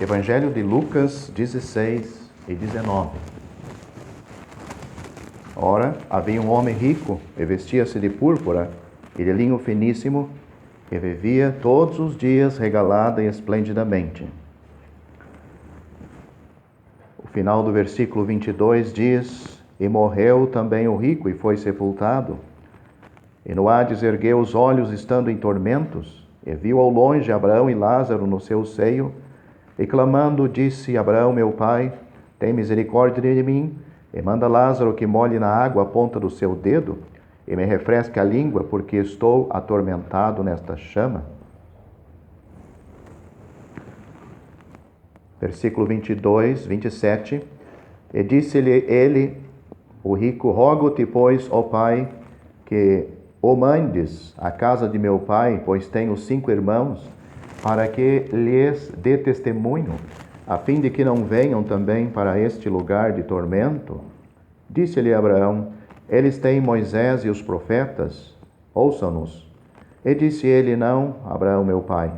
Evangelho de Lucas 16 e 19. Ora, havia um homem rico, e vestia-se de púrpura e de linho finíssimo, e vivia todos os dias regalada e esplendidamente. O final do versículo 22 diz: E morreu também o rico e foi sepultado. E no Hades ergueu os olhos, estando em tormentos, e viu ao longe Abraão e Lázaro no seu seio, e clamando disse: Abraão, meu pai, tem misericórdia de mim, e manda Lázaro que molhe na água a ponta do seu dedo, e me refresque a língua, porque estou atormentado nesta chama. Versículo 22, 27. E disse-lhe ele, o rico: Rogo-te, pois, ó pai, que o mandes à casa de meu pai, pois tenho 5 irmãos, para que lhes dê testemunho, a fim de que não venham também para este lugar de tormento. Disse-lhe Abraão: Eles têm Moisés e os profetas, ouçam-nos. E disse ele: Não, Abraão, meu pai,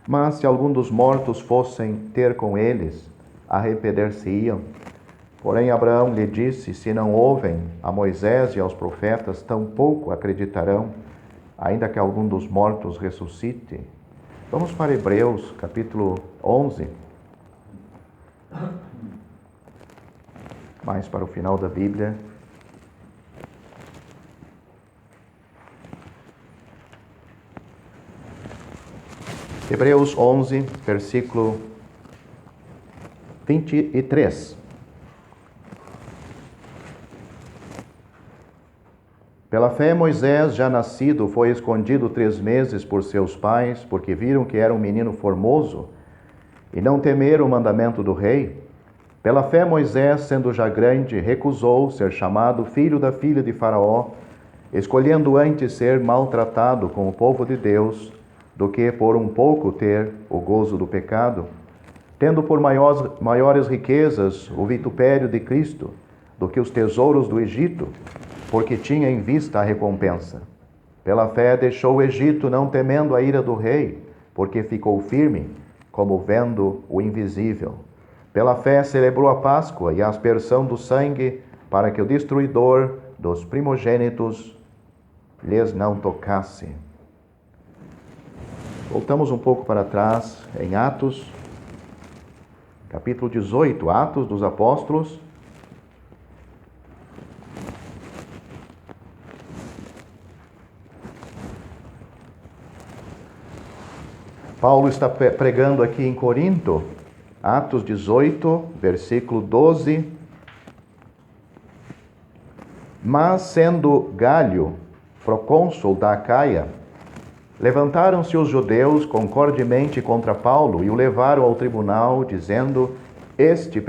mas se algum dos mortos fossem ter com eles, arrepender-se-iam. Porém Abraão lhe disse: Se não ouvem a Moisés e aos profetas, tampouco acreditarão, ainda que algum dos mortos ressuscite. Vamos para Hebreus, capítulo 11. Mais para o final da Bíblia. Hebreus 11, versículo 23. Pela fé, Moisés, já nascido, foi escondido 3 meses por seus pais, porque viram que era um menino formoso, e não temeram o mandamento do rei. Pela fé, Moisés, sendo já grande, recusou ser chamado filho da filha de Faraó, escolhendo antes ser maltratado com o povo de Deus, do que por um pouco ter o gozo do pecado, tendo por maiores riquezas o vitupério de Cristo, do que os tesouros do Egito, porque tinha em vista a recompensa. Pela fé deixou o Egito, não temendo a ira do rei, porque ficou firme, como vendo o invisível. Pela fé celebrou a Páscoa e a aspersão do sangue, para que o destruidor dos primogênitos lhes não tocasse. Voltamos um pouco para trás, em Atos, capítulo 18, Atos dos Apóstolos. Paulo está pregando aqui em Corinto, Atos 18, versículo 12. Mas sendo Galho procônsul da Acaia, levantaram-se os judeus concordemente contra Paulo e o levaram ao tribunal, dizendo: Este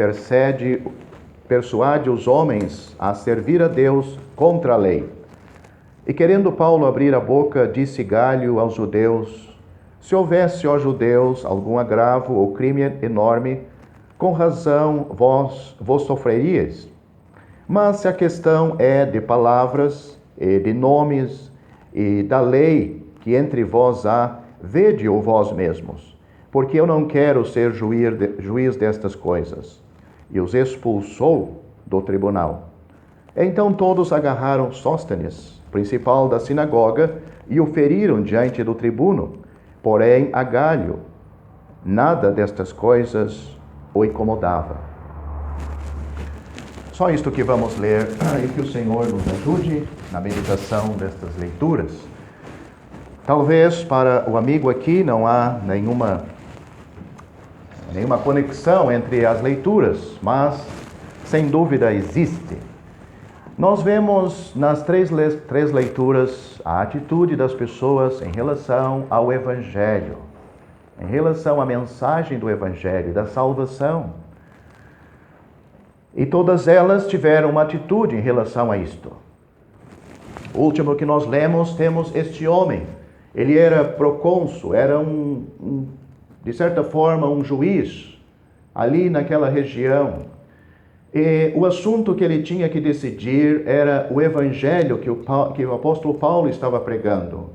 persuade os homens a servir a Deus contra a lei. E querendo Paulo abrir a boca, disse Galho aos judeus: Se houvesse, ó judeus, algum agravo ou crime enorme, com razão vos sofreríeis. Mas se a questão é de palavras e de nomes e da lei que entre vós há, vede-o vós mesmos, porque eu não quero ser juiz destas coisas. E os expulsou do tribunal. Então todos agarraram Sóstenes, principal da sinagoga, e o feriram diante do tribuno. Porém, a Galho, nada destas coisas o incomodava. Só isto que vamos ler, e que o Senhor nos ajude na meditação destas leituras. Talvez para o amigo aqui não há nenhuma conexão entre as leituras, mas sem dúvida existe. Nós vemos nas três leituras a atitude das pessoas em relação ao Evangelho, em relação à mensagem do Evangelho, da salvação. E todas elas tiveram uma atitude em relação a isto. O último que nós lemos, temos este homem. Ele era procônsul, era de certa forma, um juiz ali naquela região. E o assunto que ele tinha que decidir era o evangelho que o apóstolo Paulo estava pregando,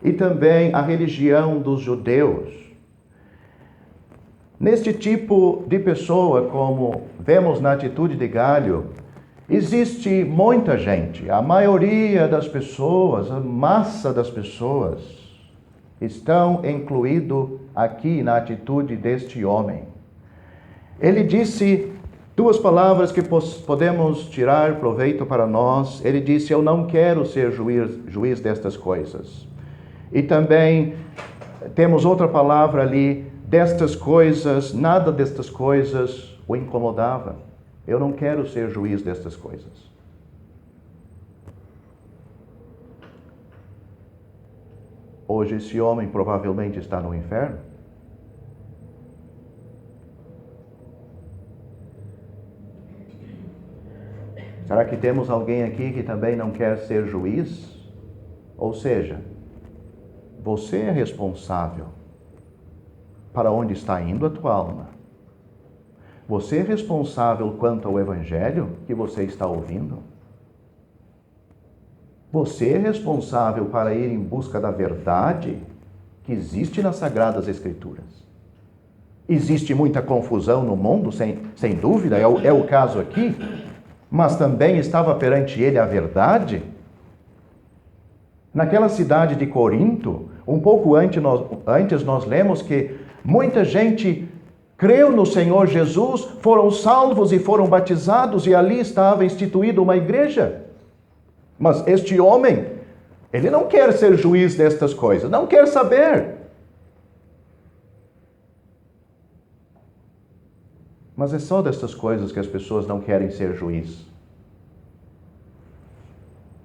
e também a religião dos judeus. Neste tipo de pessoa, como vemos na atitude de Galho, existe muita gente, a maioria das pessoas, a massa das pessoas, estão incluídos aqui na atitude deste homem. Ele disse duas palavras que podemos tirar proveito para nós. Ele disse: eu não quero ser juiz destas coisas. E também temos outra palavra ali: destas coisas, nada destas coisas o incomodava. Eu não quero ser juiz destas coisas. Hoje esse homem provavelmente está no inferno. Será que temos alguém aqui que também não quer ser juiz? Ou seja, você é responsável para onde está indo a tua alma. Você é responsável quanto ao evangelho que você está ouvindo. Você é responsável para ir em busca da verdade que existe nas Sagradas Escrituras. Existe muita confusão no mundo, sem dúvida, é o caso aqui, mas também estava perante ele a verdade. Naquela cidade de Corinto, um pouco antes nós lemos que muita gente creu no Senhor Jesus, foram salvos e foram batizados, e ali estava instituída uma igreja. Mas este homem, ele não quer ser juiz destas coisas, não quer saber. Mas é só destas coisas que as pessoas não querem ser juiz.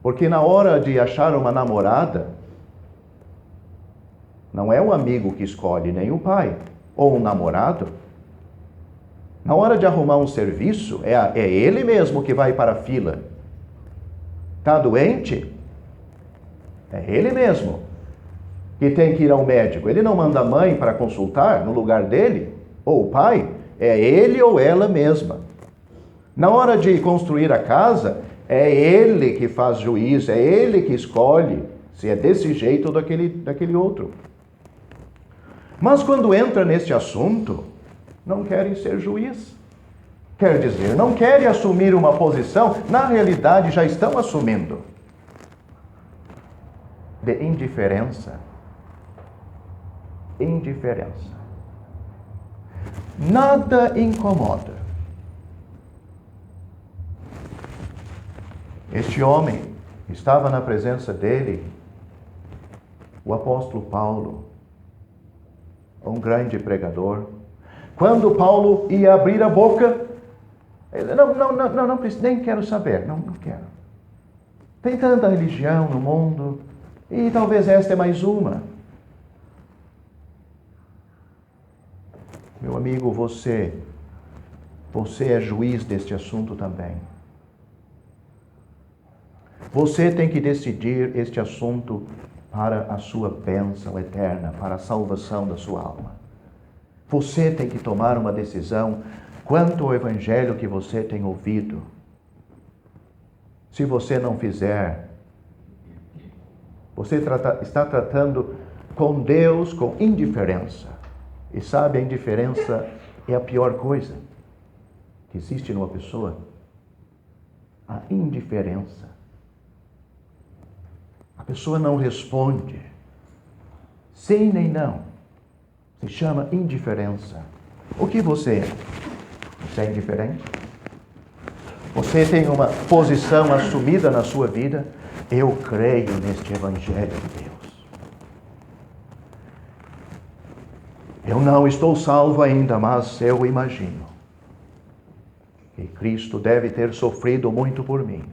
Porque na hora de achar uma namorada, não é o amigo que escolhe, nem o pai, ou um namorado. Na hora de arrumar um serviço, é ele mesmo que vai para a fila. Está doente? É ele mesmo que tem que ir ao médico. Ele não manda a mãe para consultar no lugar dele, ou o pai. É ele ou ela mesma. Na hora de construir a casa, é ele que faz juízo, é ele que escolhe se é desse jeito ou daquele outro. Mas quando entra neste assunto, não querem ser juiz. Quer dizer, não querem assumir uma posição, na realidade já estão assumindo, de indiferença. Indiferença. Nada incomoda. Este homem, estava na presença dele o apóstolo Paulo, um grande pregador. Quando Paulo ia abrir a boca, ele, não preciso, nem quero saber, não quero. Tem tanta religião no mundo, e talvez esta é mais uma. Meu amigo, você é juiz deste assunto também. Você tem que decidir este assunto para a sua bênção eterna, para a salvação da sua alma. Você tem que tomar uma decisão quanto ao evangelho que você tem ouvido. Se você não fizer, você está tratando com Deus com indiferença. E sabe, a indiferença é a pior coisa que existe numa pessoa. A indiferença. A pessoa não responde. Sim nem não. Se chama indiferença. O que você é? Você é indiferente? Você tem uma posição assumida na sua vida? Eu creio neste evangelho de Deus. Eu não estou salvo ainda, mas eu imagino que Cristo deve ter sofrido muito por mim.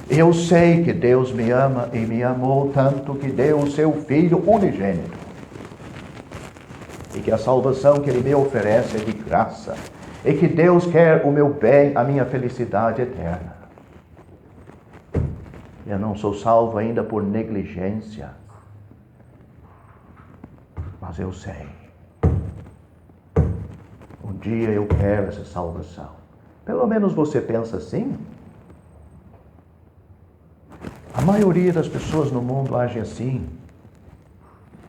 Eu sei que Deus me ama e me amou tanto que deu o seu Filho unigênito. E que a salvação que Ele me oferece é de graça. E que Deus quer o meu bem, a minha felicidade eterna. Eu não sou salvo ainda por negligência. Mas eu sei. Um dia eu quero essa salvação. Pelo menos você pensa assim? A maioria das pessoas no mundo age assim.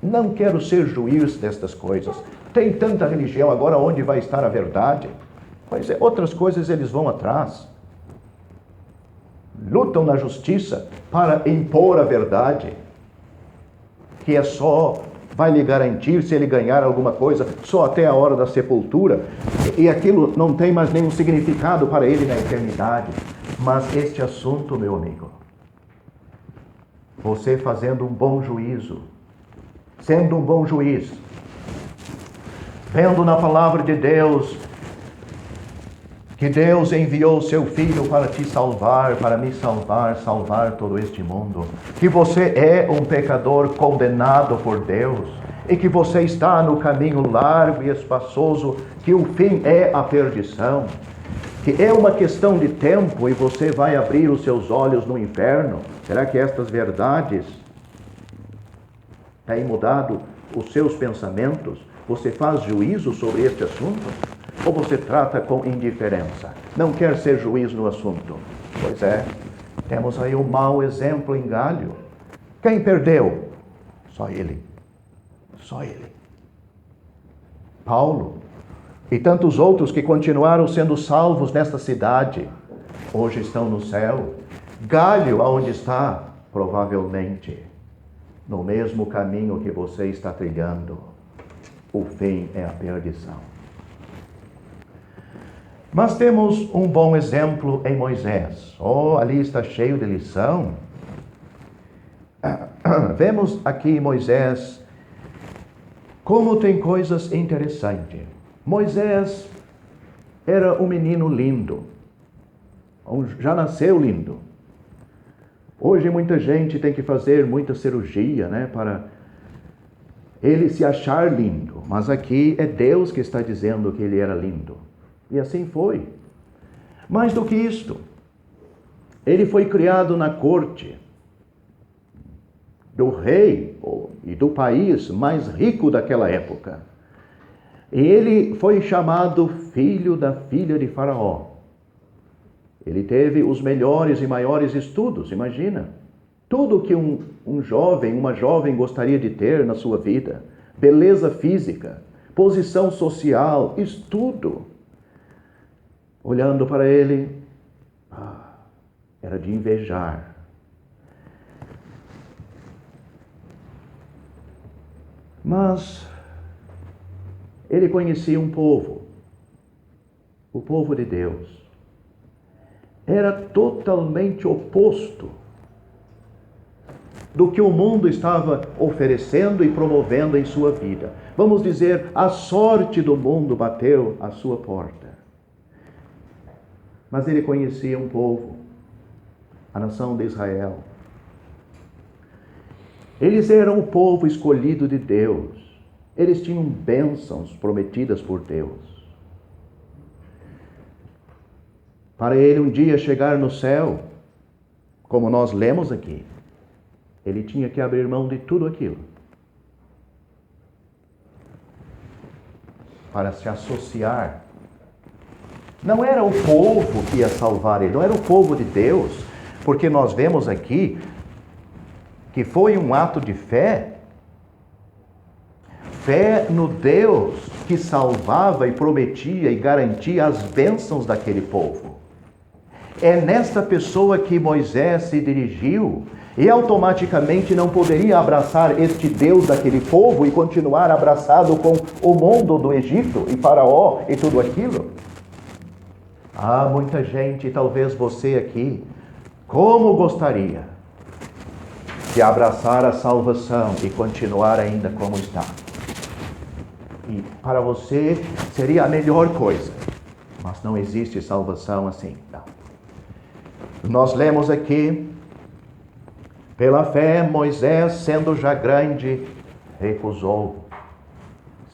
Não quero ser juiz destas coisas. Tem tanta religião, agora onde vai estar a verdade? Pois é, outras coisas eles vão atrás. Lutam na justiça para impor a verdade, que é só, vai lhe garantir, se ele ganhar alguma coisa, só até a hora da sepultura, e aquilo não tem mais nenhum significado para ele na eternidade. Mas este assunto, meu amigo, você fazendo um bom juízo, sendo um bom juiz, vendo na palavra de Deus que Deus enviou o seu Filho para te salvar, para me salvar, salvar todo este mundo, que você é um pecador condenado por Deus, e que você está no caminho largo e espaçoso, que o fim é a perdição, que é uma questão de tempo e você vai abrir os seus olhos no inferno. Será que estas verdades têm mudado os seus pensamentos? Você faz juízo sobre este assunto? Ou você trata com indiferença? Não quer ser juiz no assunto? Pois é, temos aí um mau exemplo em Galho. Quem perdeu? Só ele. Só ele. Paulo e tantos outros que continuaram sendo salvos nesta cidade, hoje estão no céu. Galho, aonde está? Provavelmente no mesmo caminho que você está trilhando. O fim é a perdição. Mas temos um bom exemplo em Moisés. Oh, ali está cheio de lição. Vemos aqui Moisés, como tem coisas interessantes. Moisés era um menino lindo. Já nasceu lindo. Hoje muita gente tem que fazer muita cirurgia, para ele se achar lindo. Mas aqui é Deus que está dizendo que ele era lindo. E assim foi. Mais do que isto, ele foi criado na corte do rei e do país mais rico daquela época. E ele foi chamado filho da filha de Faraó. Ele teve os melhores e maiores estudos, imagina. Tudo que um jovem, uma jovem gostaria de ter na sua vida. Beleza física, posição social, estudo. Olhando para ele, era de invejar. Mas ele conhecia um povo, o povo de Deus. Era totalmente oposto do que o mundo estava oferecendo e promovendo em sua vida. Vamos dizer, a sorte do mundo bateu à sua porta. Mas ele conhecia um povo, a nação de Israel. Eles eram o povo escolhido de Deus. Eles tinham bênçãos prometidas por Deus. Para ele um dia chegar no céu, como nós lemos aqui, ele tinha que abrir mão de tudo aquilo para se associar. Não era o povo que ia salvar ele, não era o povo de Deus, porque nós vemos aqui que foi um ato de fé. Fé no Deus que salvava e prometia e garantia as bênçãos daquele povo. É nesta pessoa que Moisés se dirigiu e automaticamente não poderia abraçar este Deus daquele povo e continuar abraçado com o mundo do Egito e Faraó e tudo aquilo. Há muita gente, talvez você aqui, como gostaria de abraçar a salvação e continuar ainda como está. E para você seria a melhor coisa, mas não existe salvação assim, não. Nós lemos aqui, pela fé, Moisés, sendo já grande, recusou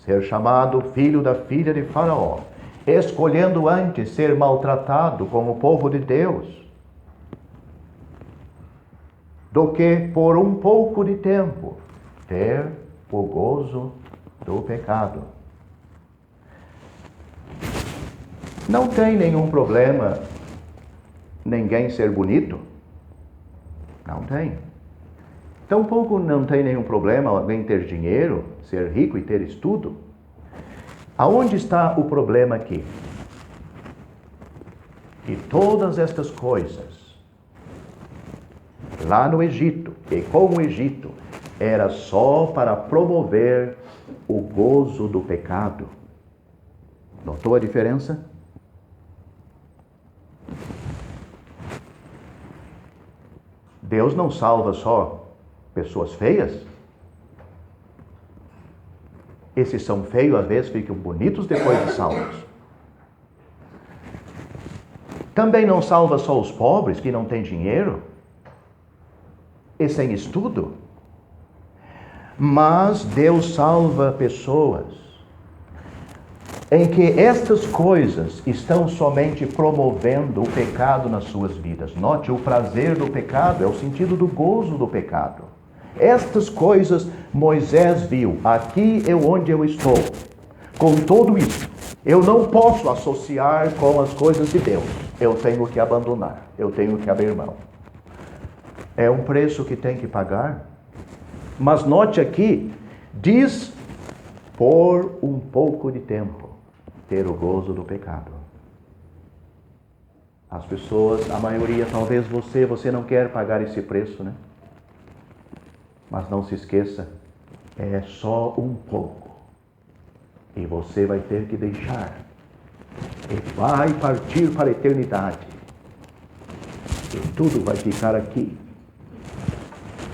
ser chamado filho da filha de Faraó, escolhendo antes ser maltratado como povo de Deus, do que por um pouco de tempo ter o gozo do pecado. Não tem nenhum problema ninguém ser bonito. Não tem. Tampouco não tem nenhum problema alguém ter dinheiro, ser rico e ter estudo. Aonde está o problema aqui? Que todas estas coisas, lá no Egito e com o Egito, era só para promover o gozo do pecado. Notou a diferença? Deus não salva só pessoas feias. Esses são feios, às vezes ficam bonitos depois de salvos. Também não salva só os pobres que não têm dinheiro e sem estudo. Mas Deus salva pessoas em que estas coisas estão somente promovendo o pecado nas suas vidas. Note, o prazer do pecado é o sentido do gozo do pecado. Estas coisas Moisés viu. Aqui é onde eu estou. Com tudo isso, eu não posso associar com as coisas de Deus. Eu tenho que abandonar. Eu tenho que abrir mão. É um preço que tem que pagar. Mas note aqui, diz, por um pouco de tempo, ter o gozo do pecado. As pessoas, a maioria, talvez você não quer pagar esse preço, né? Mas não se esqueça, é só um pouco. E você vai ter que deixar. E vai partir para a eternidade. E tudo vai ficar aqui.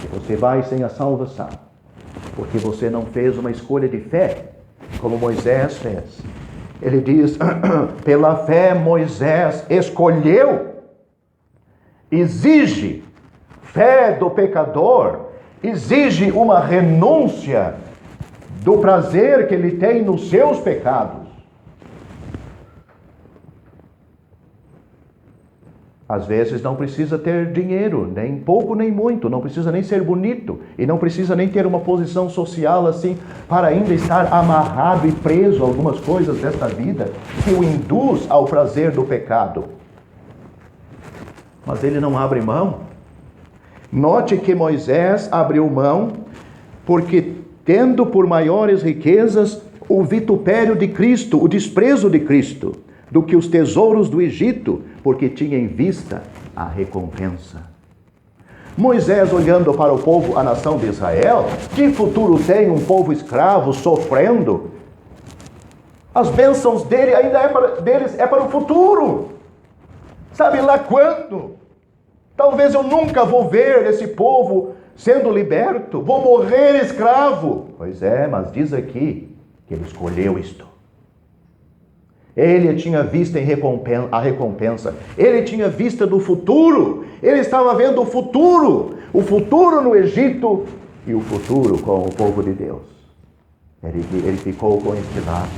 E você vai sem a salvação. Porque você não fez uma escolha de fé, como Moisés fez. Ele diz, pela fé Moisés escolheu, exige fé do pecador, exige uma renúncia do prazer que ele tem nos seus pecados. Às vezes não precisa ter dinheiro, nem pouco nem muito, não precisa nem ser bonito, e não precisa nem ter uma posição social assim, para ainda estar amarrado e preso a algumas coisas desta vida, que o induz ao prazer do pecado. Mas ele não abre mão. Note que Moisés abriu mão, porque tendo por maiores riquezas o vitupério de Cristo, o desprezo de Cristo, do que os tesouros do Egito, porque tinha em vista a recompensa. Moisés, olhando para o povo, a nação de Israel, que futuro tem um povo escravo sofrendo? As bênçãos dele ainda deles é para o futuro. Sabe lá quando? Talvez eu nunca vou ver esse povo sendo liberto, vou morrer escravo. Pois é, mas diz aqui que ele escolheu isto. Ele tinha vista a recompensa. Ele tinha vista do futuro. Ele estava vendo o futuro no Egito e o futuro com o povo de Deus. Ele ficou com este lado.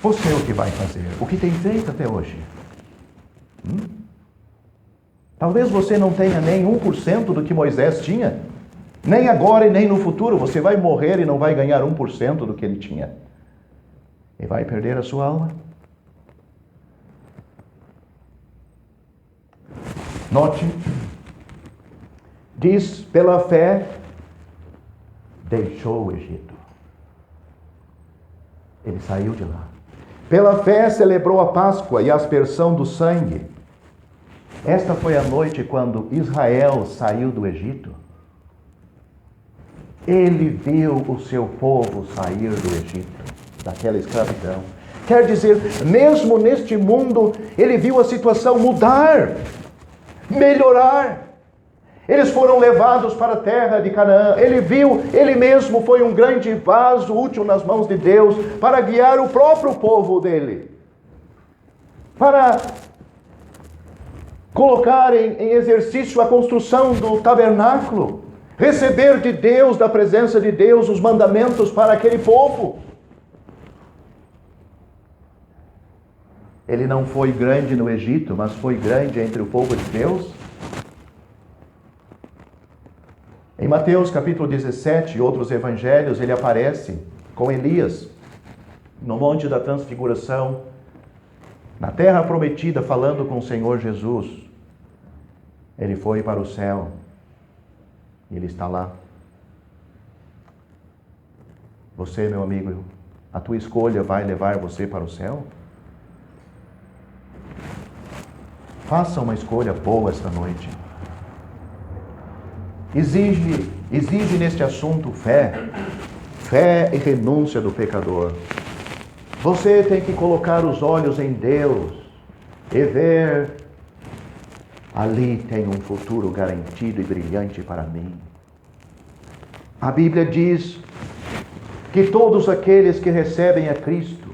Você o que vai fazer? O que tem feito até hoje? Talvez você não tenha nem 1% do que Moisés tinha. Nem agora e nem no futuro. Você vai morrer e não vai ganhar 1% do que ele tinha. E vai perder a sua alma. Note. Diz, pela fé, deixou o Egito. Ele saiu de lá. Pela fé celebrou a Páscoa e a aspersão do sangue. Esta foi a noite quando Israel saiu do Egito. Ele viu o seu povo sair do Egito, daquela escravidão. Quer dizer, mesmo neste mundo, ele viu a situação mudar, melhorar. Eles foram levados para a terra de Canaã. Ele viu, ele mesmo foi um grande vaso útil nas mãos de Deus para guiar o próprio povo dele. Para colocar em exercício a construção do tabernáculo. Receber de Deus, da presença de Deus, os mandamentos para aquele povo. Ele não foi grande no Egito, mas foi grande entre o povo de Deus. Em Mateus capítulo 17 e outros evangelhos, ele aparece com Elias no Monte da Transfiguração, na terra prometida, falando com o Senhor Jesus. Ele foi para o céu. Ele está lá. Você, meu amigo, a tua escolha vai levar você para o céu? Faça uma escolha boa esta noite. Exige neste assunto fé e renúncia do pecador. Você tem que colocar os olhos em Deus e ver, ali tem um futuro garantido e brilhante para mim. A Bíblia diz que todos aqueles que recebem a Cristo,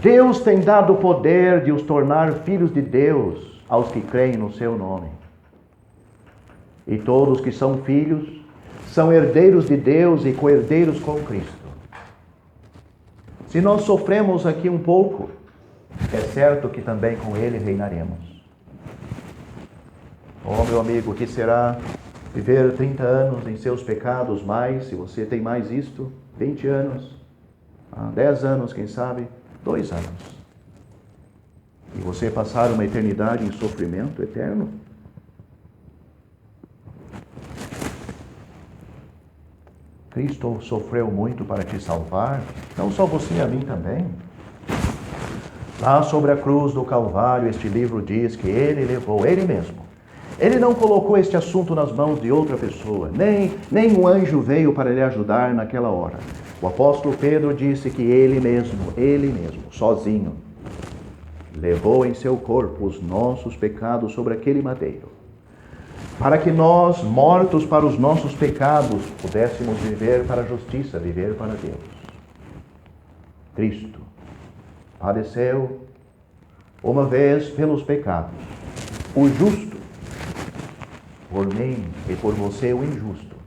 Deus tem dado o poder de os tornar filhos de Deus aos que creem no seu nome. E todos que são filhos são herdeiros de Deus e co-herdeiros com Cristo. Se nós sofremos aqui um pouco, é certo que também com Ele reinaremos. Oh, meu amigo, o que será viver 30 anos em seus pecados mais, se você tem mais isto, 20 anos, 10 anos, quem sabe, 2 anos. E você passar uma eternidade em sofrimento eterno? Cristo sofreu muito para te salvar, não só você, a mim também. Lá sobre a cruz do Calvário, este livro diz que Ele levou, Ele mesmo. Ele não colocou este assunto nas mãos de outra pessoa, nem um anjo veio para lhe ajudar naquela hora. O apóstolo Pedro disse que ele mesmo, sozinho, levou em seu corpo os nossos pecados sobre aquele madeiro, para que nós, mortos para os nossos pecados, pudéssemos viver para a justiça, viver para Deus. Cristo padeceu uma vez pelos pecados, o justo, por mim e por você o injusto,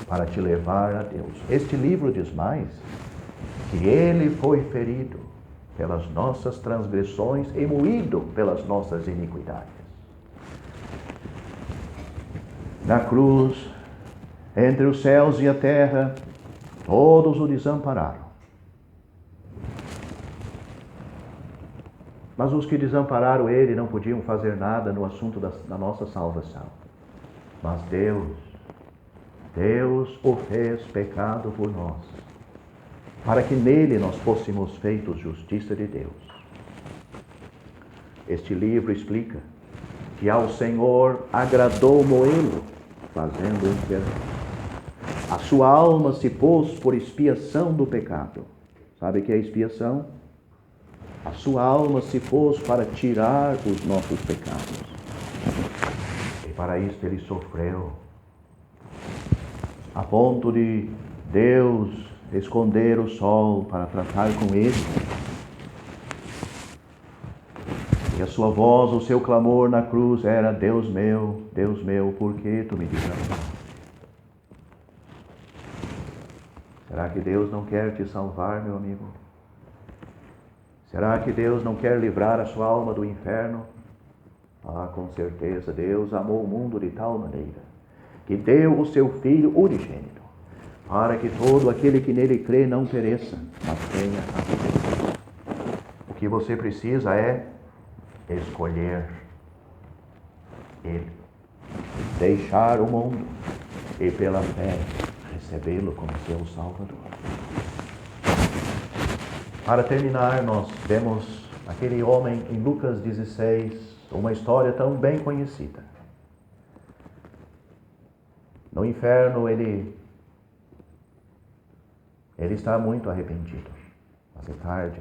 para te levar a Deus. Este livro diz mais, que Ele foi ferido pelas nossas transgressões e moído pelas nossas iniquidades. Na cruz, entre os céus e a terra, todos o desampararam. Mas os que desampararam Ele não podiam fazer nada no assunto da nossa salvação. Mas Deus o fez pecado por nós, para que nele nós fôssemos feitos justiça de Deus. Este livro explica que ao Senhor agradou moê-lo, fazendo enfermo. A sua alma se pôs por expiação do pecado. Sabe o que é expiação? A sua alma se pôs para tirar os nossos pecados. E para isto ele sofreu, a ponto de Deus esconder o sol para tratar com ele. E a sua voz, o seu clamor na cruz era: Deus meu, por que tu me desamparaste? Será que Deus não quer te salvar, meu amigo? Será que Deus não quer livrar a sua alma do inferno? Ah, com certeza, Deus amou o mundo de tal maneira que deu o seu Filho unigênito, para que todo aquele que nele crê não pereça, mas tenha a vida. O que você precisa é escolher Ele, deixar o mundo e pela fé recebê-lo como seu Salvador. Para terminar, nós vemos aquele homem em Lucas 16, uma história tão bem conhecida. No inferno ele está muito arrependido, mas é tarde.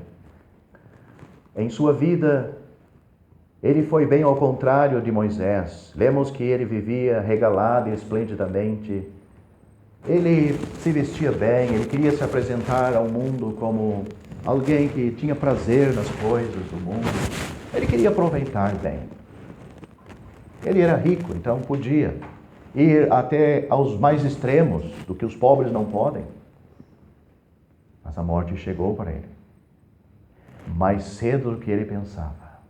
Em sua vida, ele foi bem ao contrário de Moisés. Lemos que ele vivia regalado e esplendidamente. Ele se vestia bem, ele queria se apresentar ao mundo como alguém que tinha prazer nas coisas do mundo. Ele queria aproveitar bem. Ele era rico, então podia ir até aos mais extremos do que os pobres não podem. Mas a morte chegou para ele, mais cedo do que ele pensava.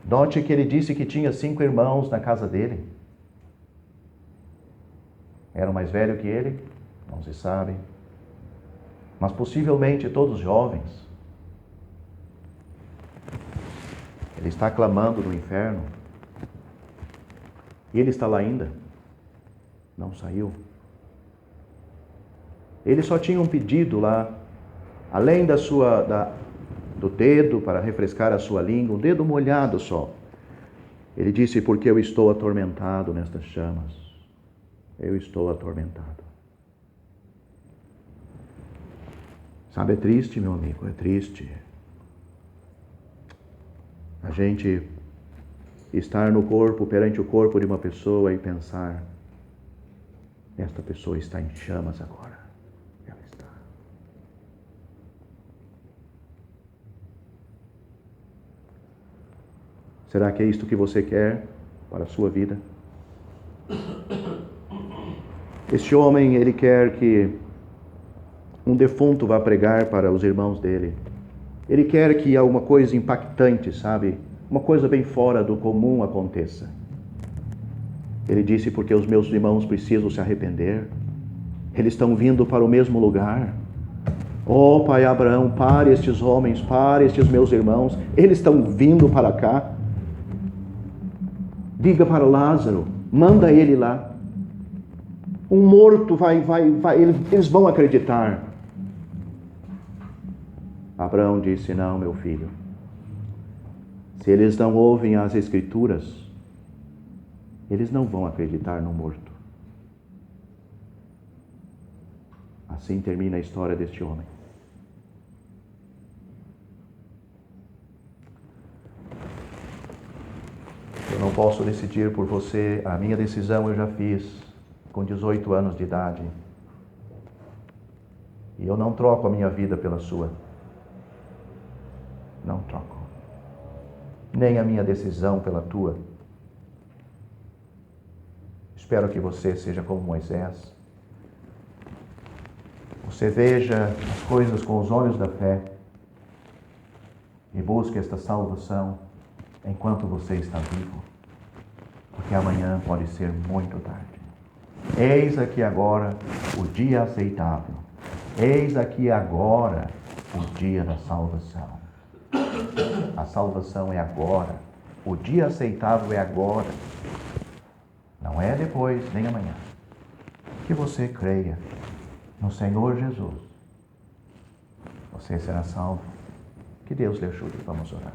Note que ele disse que tinha 5 irmãos na casa dele. Era o mais velho que ele? Não se sabe. Mas possivelmente todos jovens. Ele está clamando do inferno. E ele está lá ainda. Não saiu. Ele só tinha um pedido lá, além do dedo para refrescar a sua língua, um dedo molhado só. Ele disse, porque eu estou atormentado nestas chamas. Eu estou atormentado. Sabe, é triste, meu amigo, é triste. A gente estar no corpo, perante o corpo de uma pessoa e pensar, esta pessoa está em chamas agora. Ela está. Será que é isto que você quer para a sua vida? Este homem, ele quer que um defunto vá pregar para os irmãos dele. Ele quer que alguma coisa impactante, sabe? Uma coisa bem fora do comum aconteça. Ele disse, porque os meus irmãos precisam se arrepender. Eles estão vindo para o mesmo lugar. Oh, pai Abraão, pare estes homens, pare estes meus irmãos. Eles estão vindo para cá. Diga para Lázaro, manda ele lá. Um morto vai, eles vão acreditar. Abraão disse, não, meu filho. Se eles não ouvem as Escrituras, eles não vão acreditar no morto. Assim termina a história deste homem. Eu não posso decidir por você, a minha decisão eu já fiz com 18 anos de idade. E eu não troco a minha vida pela sua. Não troco. Nem a minha decisão pela tua. Espero que você seja como Moisés. Você veja as coisas com os olhos da fé e busque esta salvação enquanto você está vivo, porque amanhã pode ser muito tarde. Eis aqui agora o dia aceitável. Eis aqui agora o dia da salvação. A salvação é agora. O dia aceitável é agora. Não é depois, nem amanhã. Que você creia no Senhor Jesus. Você será salvo. Que Deus lhe ajude. Vamos orar.